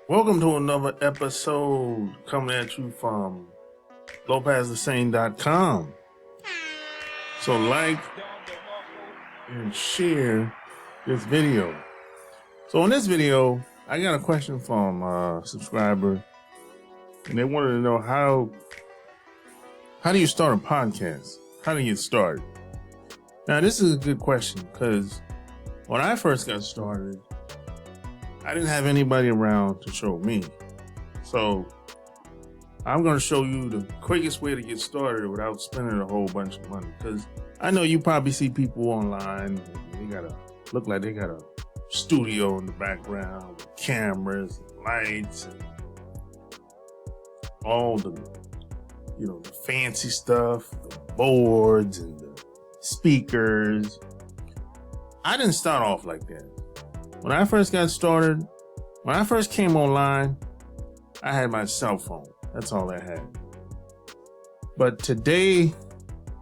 Welcome to another episode coming at you from Lopaze.com. So like and share this video. So in this video, I got a question from a subscriber, and they wanted to know how do you start a podcast? How do you get started? Now this is a good question because when I first got started, I didn't have anybody around to show me. So I'm going to show you the quickest way to get started without spending a whole bunch of money. Because I know you probably see people online, they gotta look like they got a studio in the background with cameras, and lights, and all the, the fancy stuff, the boards and the speakers. I didn't start off like that. When I first got started, when I first came online, I had my cell phone. That's all I had. But today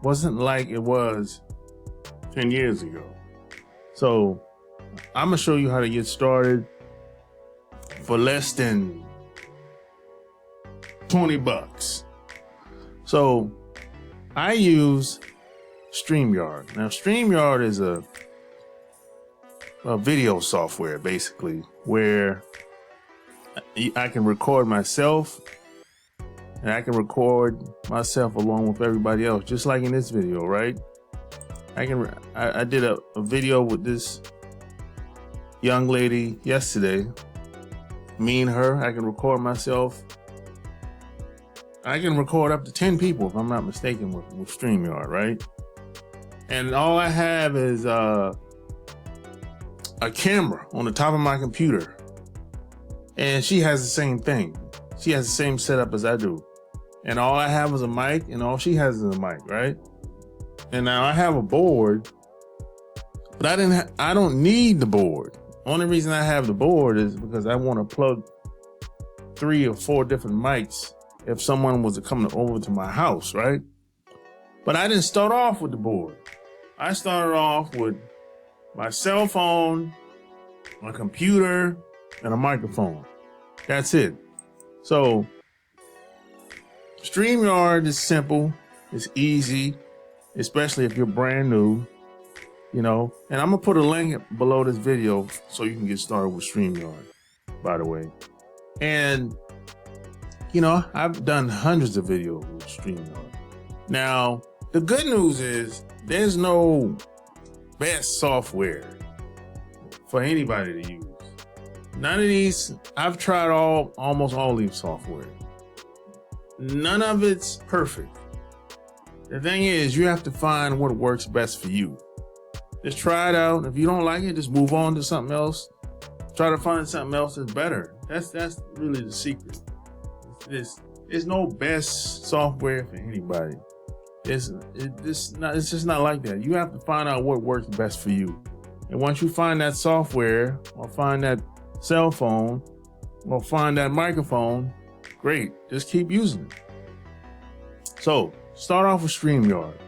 wasn't like it was 10 years ago. So I'm gonna show you how to get started for less than 20 bucks. So I use StreamYard. Now StreamYard is a video software, basically, where I can record myself, and I can record myself along with everybody else, just like in this video, right? I did a video with this young lady yesterday, me and her. I can record myself. I can record up to 10 people, if I'm not mistaken, with StreamYard, right? And all I have is a camera on the top of my computer, and she has the same thing. She has the same setup as I do, and all I have is a mic, and all she has is a mic, right? And now I have a board, but I don't need the board. Only reason I have the board is because I want to plug 3 or 4 different mics if someone was to come over to my house, right? But I didn't start off with the board. I started off with my cell phone, my computer, and a microphone. That's it. So StreamYard is simple. It's easy, especially if you're brand new, And I'm gonna put a link below this video so you can get started with StreamYard, by the way. And I've done hundreds of videos with StreamYard. Now, the good news is there's no best software for anybody to use. None of these, I've tried almost all these software. None of it's perfect. The thing is, you have to find what works best for you. Just try it out. If you don't like it, just move on to something else. Try to find something else that's better. That's really the secret. There's no best software for anybody. It's just not like that. You have to find out what works best for you. And once you find that software, or find that cell phone, or find that microphone, great. Just keep using it. So start off with StreamYard.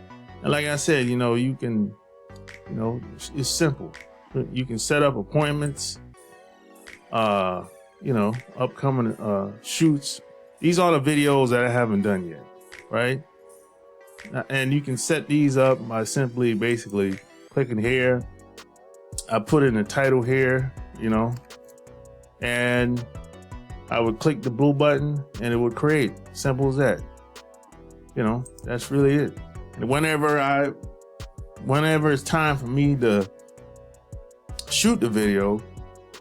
And like I said, you can, it's simple. You can set up appointments, upcoming shoots. These are the videos that I haven't done yet, right? And you can set these up by simply basically clicking here. I put in the title here, and I would click the blue button and it would create. Simple as that. That's really it. And whenever it's time for me to shoot the video,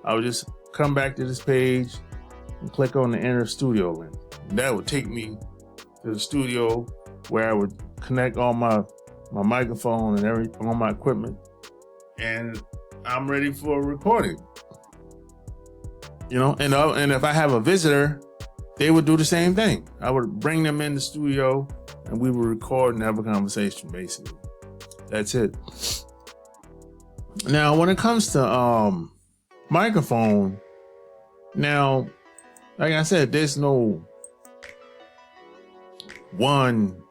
I would just come back to this page and click on the Enter Studio link. And that would take me to the studio where I would connect all my microphone and all my equipment, and I'm ready for recording. And if I have a visitor, they would do the same thing. I would bring them in the studio and we would record and have a conversation, basically. That's it. Now, when it comes to microphone, now, like I said, there's no one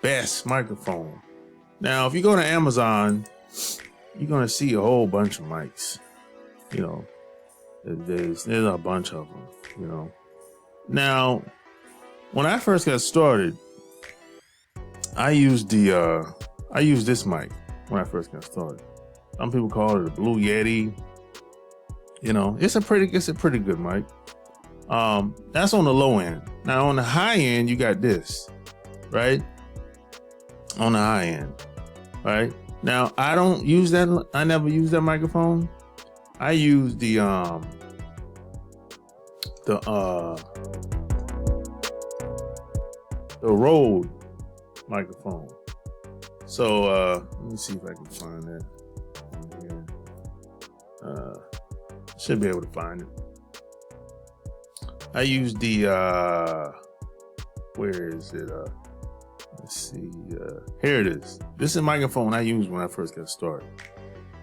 best microphone. Now, if you go to Amazon, you're going to see a whole bunch of mics, There's a bunch of them, you know. Now, when I first got started, I used this mic when I first got started. Some people call it a Blue Yeti. You know, it's a pretty good mic. That's on the low end. Now on the high end, you got this, right? On the high end, right? Now I don't use that. I never use that microphone. I use the Rode microphone. So let me see if I can find that on here. Should be able to find it. I use the where is it? Let's see. Here it is. This is a microphone I used when I first got started.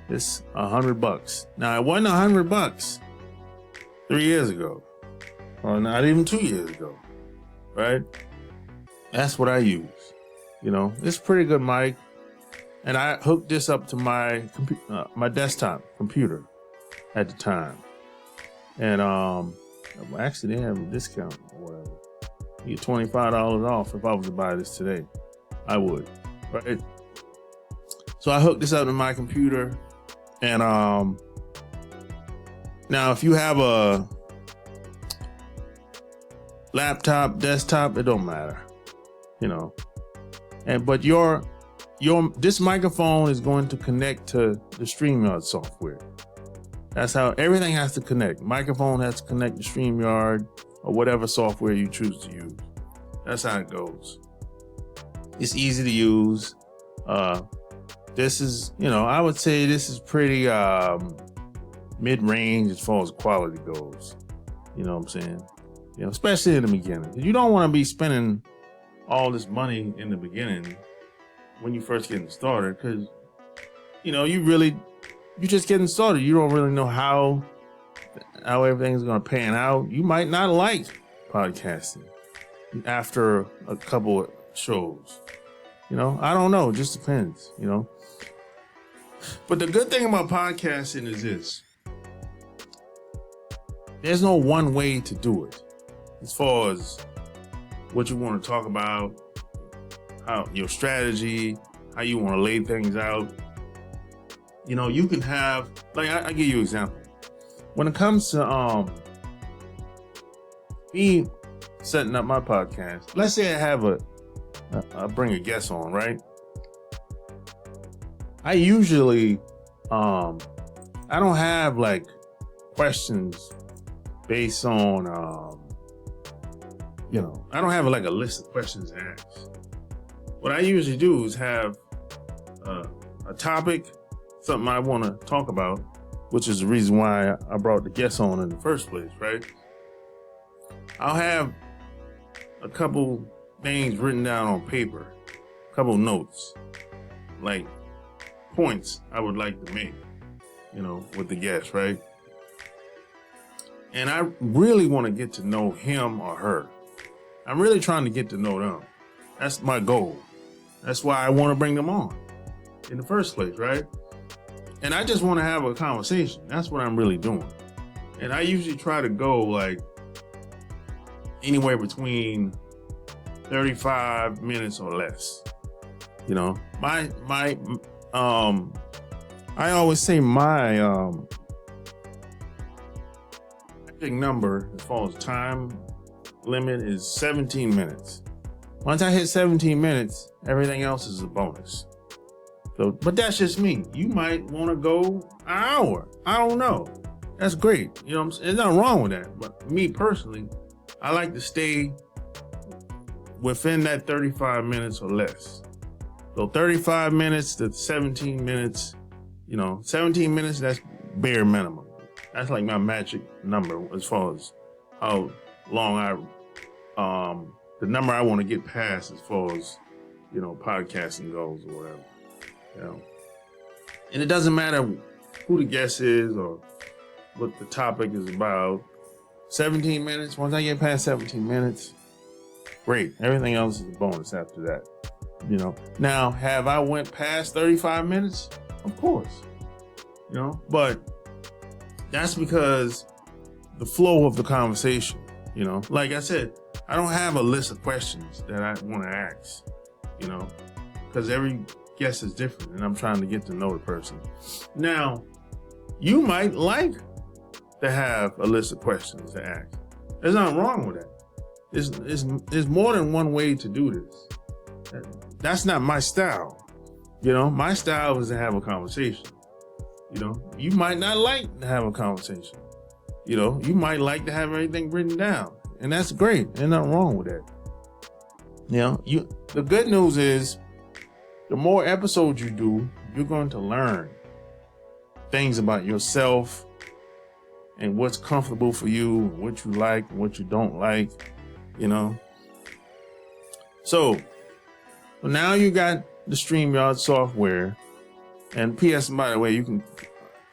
It's $100. Now it wasn't $100 3 years ago, or not even 2 years ago, right? That's what I use. You know, it's a pretty good mic, and I hooked this up to my my desktop computer at the time, and actually they have a discount or whatever. You get $25 off if I was to buy this today. I would, right? So I hooked this up to my computer, and now if you have a laptop, desktop, it don't matter, you know. But this microphone is going to connect to the StreamYard software. That's how everything has to connect. Microphone has to connect to StreamYard or whatever software you choose to use. That's how it goes. It's easy to use. This is, you know, I would say this is pretty mid-range as far as quality goes. You know what I'm saying? You know, especially in the beginning. You don't want to be spending all this money in the beginning when you first getting started, because, you know, you're just getting started. You don't really know how everything's going to pan out. You might not like podcasting after a couple of shows. You know, I don't know. It just depends, you know. But the good thing about podcasting is this. There's no one way to do it as far as what you want to talk about, how your strategy, how you want to lay things out. You know, you can have, like, I give you an example. When it comes to me setting up my podcast, let's say I have I bring a guest on, right? I usually, I don't have like questions based on, you know, I don't have like a list of questions to ask. What I usually do is have a topic, something I want to talk about, which is the reason why I brought the guest on in the first place, right? I'll have a couple things written down on paper, a couple notes, like points I would like to make, you know, with the guest, right? And I really want to get to know him or her. I'm really trying to get to know them. That's my goal. That's why I want to bring them on in the first place, right? And I just want to have a conversation. That's what I'm really doing. And I usually try to go like anywhere between 35 minutes or less. You know, I always say my magic number as far as time limit is 17 minutes. Once I hit 17 minutes, everything else is a bonus. So, but that's just me. You might want to go an hour. I don't know. That's great. You know what I'm saying? There's nothing wrong with that. But me personally, I like to stay within that 35 minutes or less. So 35 minutes to 17 minutes, you know, 17 minutes, that's bare minimum. That's like my magic number as far as how long the number I want to get past as far as, you know, podcasting goes or whatever, you know. And it doesn't matter who the guest is or what the topic is about. 17 minutes, once I get past 17 minutes, great. Everything else is a bonus after that, you know. Now, have I went past 35 minutes? Of course, you know, but that's because the flow of the conversation. You know, like I said, I don't have a list of questions that I want to ask, you know, because every guest is different and I'm trying to get to know the person. Now, you might like to have a list of questions to ask. There's nothing wrong with that. There's more than one way to do this. That's not my style. You know, my style is to have a conversation. You know, you might not like to have a conversation. You know, you might like to have everything written down, and that's great. There's nothing wrong with that. You know, the good news is the more episodes you do, you're going to learn things about yourself and what's comfortable for you, what you like, what you don't like, you know. So now you got the StreamYard software, and P.S. by the way, you can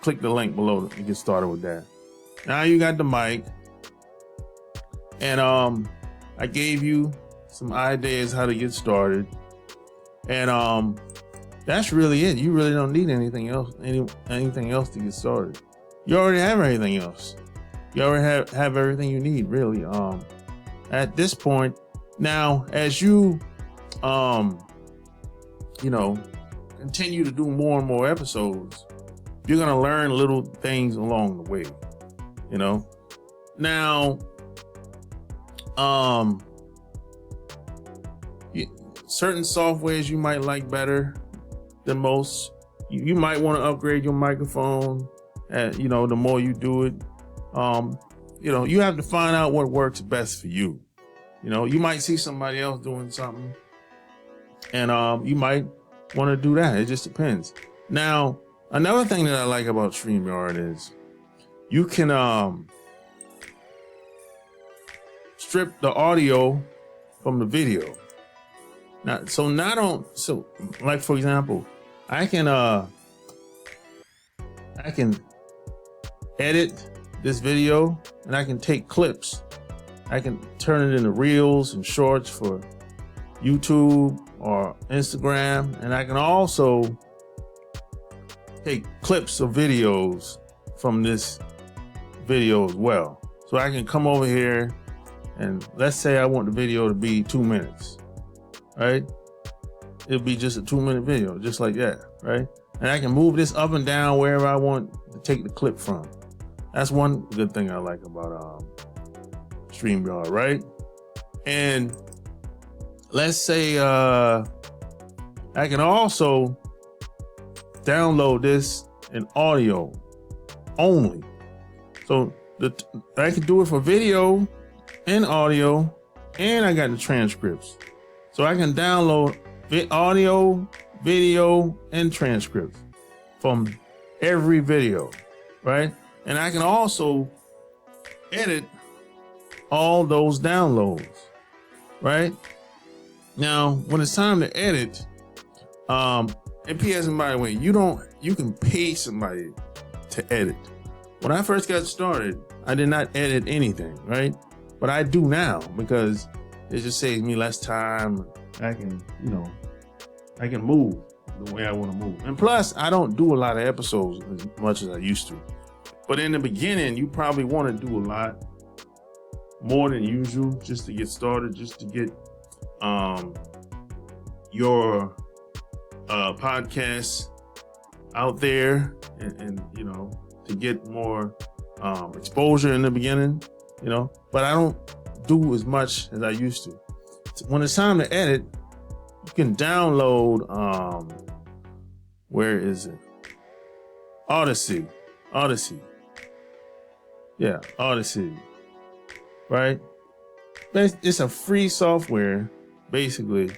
click the link below to get started with that. Now you got the mic, and I gave you some ideas how to get started, and that's really it. You really don't need anything else to get started. You already have everything else. You already have everything you need, really. At this point, now as you you know, continue to do more and more episodes, you're gonna learn little things along the way. You know, now, certain softwares you might like better than most. You might want to upgrade your microphone. You know, the more you do it, you know, you have to find out what works best for you. You know, you might see somebody else doing something, and you might want to do that. It just depends. Now, another thing that I like about StreamYard is you can strip the audio from the video. Now, so like for example, I can edit this video and I can take clips. I can turn it into reels and shorts for YouTube or Instagram, and I can also take clips of videos from this video as well. So I can come over here and let's say I want the video to be 2 minutes, right? It'll be just a 2-minute video, just like that, right? And I can move this up and down wherever I want to take the clip from. That's one good thing I like about StreamYard, right? And let's say I can also download this in audio only. So I can do it for video and audio, and I got the transcripts. So I can download audio, video, and transcripts from every video, right? And I can also edit all those downloads, right? Now, when it's time to edit, and P.S. by the way, you can pay somebody to edit. When I first got started, I did not edit anything, right? But I do now because it just saves me less time. I can, you know, I can move the way I want to move. And plus, I don't do a lot of episodes as much as I used to. But in the beginning, you probably want to do a lot more than usual just to get started, just to get your podcast out there and you know, to get more exposure in the beginning, you know. But I don't do as much as I used to. When it's time to edit, you can download where is it? Odyssey. Yeah, Odyssey. Right? It's a free software, basically.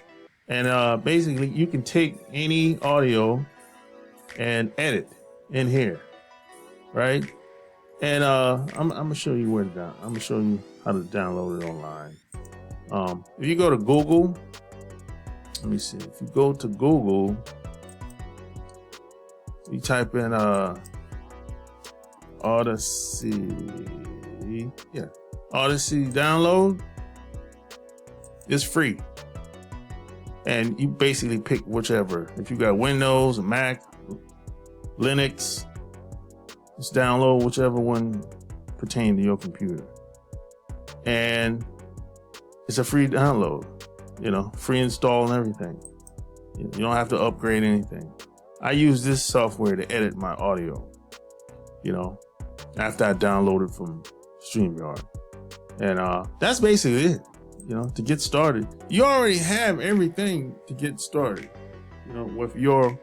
And basically you can take any audio and edit in here. Right? And I'm gonna show you where to download. I'm gonna show you how to download it online. If you go to Google, let me see. If you go to Google, you type in Odyssey. Yeah, Odyssey download. It's free, and you basically pick whichever. If you got Windows, Mac, Linux, just download whichever one pertain to your computer. And it's a free download, free install and everything. You don't have to upgrade anything. I use this software to edit my audio, after I download it from StreamYard. And that's basically it, to get started. You already have everything to get started, with your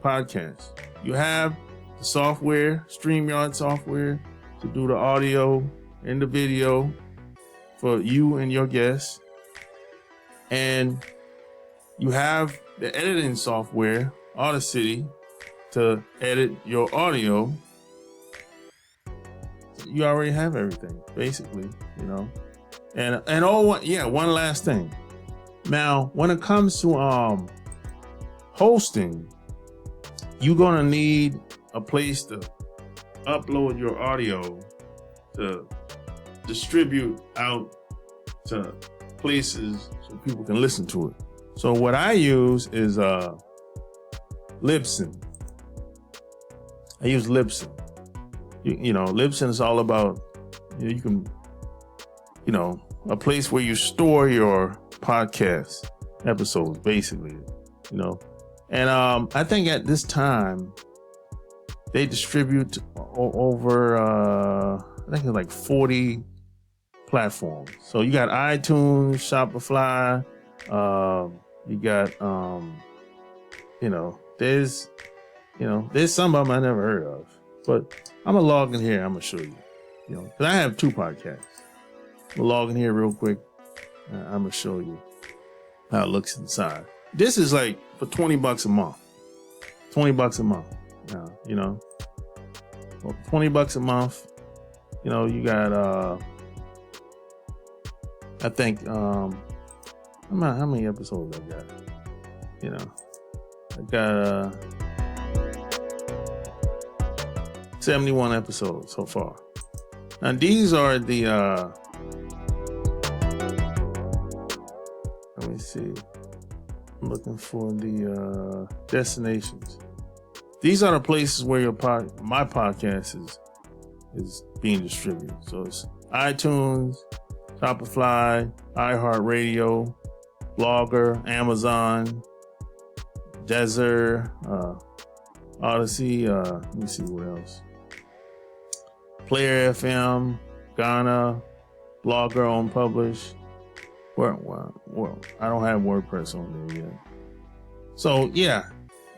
podcast. You have the software, StreamYard software, to do the audio and the video for you and your guests. And you have the editing software, Audacity, to edit your audio. You already have everything, basically, one last thing. Now, when it comes to hosting, you're gonna need a place to upload your audio to distribute out to places so people can listen to it. So what I use is Libsyn. I use Libsyn. Libsyn is all about you can a place where you store your podcast episodes, basically. And I think at this time they distribute over I think it's like 40 platforms. So you got iTunes, Shopify, you got there's some of them I never heard of. But I'm gonna log in here, I'm gonna show you. Because I have 2 podcasts. I'm gonna log in here real quick. I'm gonna show you how it looks inside. This is like for $20 a month. $20 a month. Now, well, $20 a month. You got I think how many episodes I got? I got 71 episodes so far. Now these are the let me see. I'm looking for the destinations. These are the places where my podcast is being distributed. So it's iTunes, Shopify, iHeartRadio, Blogger, Amazon, Deezer, Odyssey. Let me see what else. Player FM, Ghana, Blogger, Unpublished. Well, I don't have WordPress on there yet. So yeah,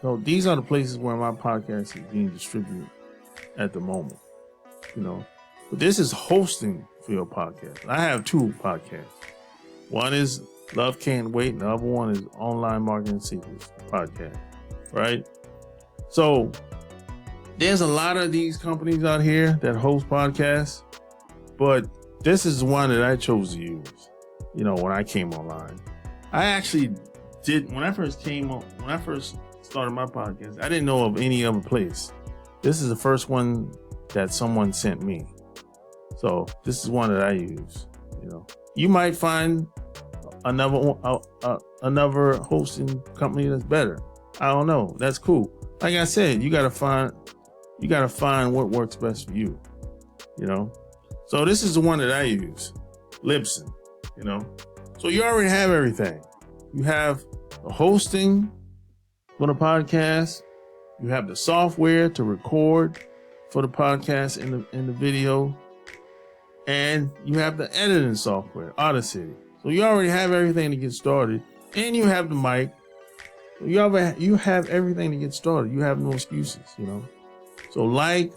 so these are the places where my podcast is being distributed at the moment. But this is hosting for your podcast. I have 2 podcasts. One is Love Can't Wait, and the other one is Online Marketing Secrets podcast. Right? So there's a lot of these companies out here that host podcasts, but this is one that I chose to use. When I came online, I actually did. When I first started my podcast, I didn't know of any other place. This is the first one that someone sent me. So this is one that I use. You might find another hosting company that's better. I don't know. That's cool. Like I said, you gotta find what works best for you. So this is the one that I use, Libsyn. So you already have everything. You have the hosting for the podcast. You have the software to record for the podcast in the video, and you have the editing software, Audacity. So you already have everything to get started, and you have the mic. You have everything to get started. You have no excuses. So like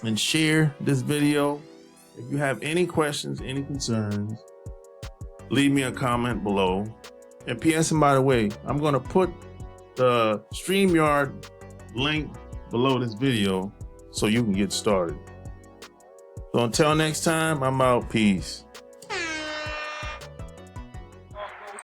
and share this video. If you have any questions, any concerns, leave me a comment below. And P.S. and by the way, I'm going to put the StreamYard link below this video so you can get started. So until next time, I'm out. Peace.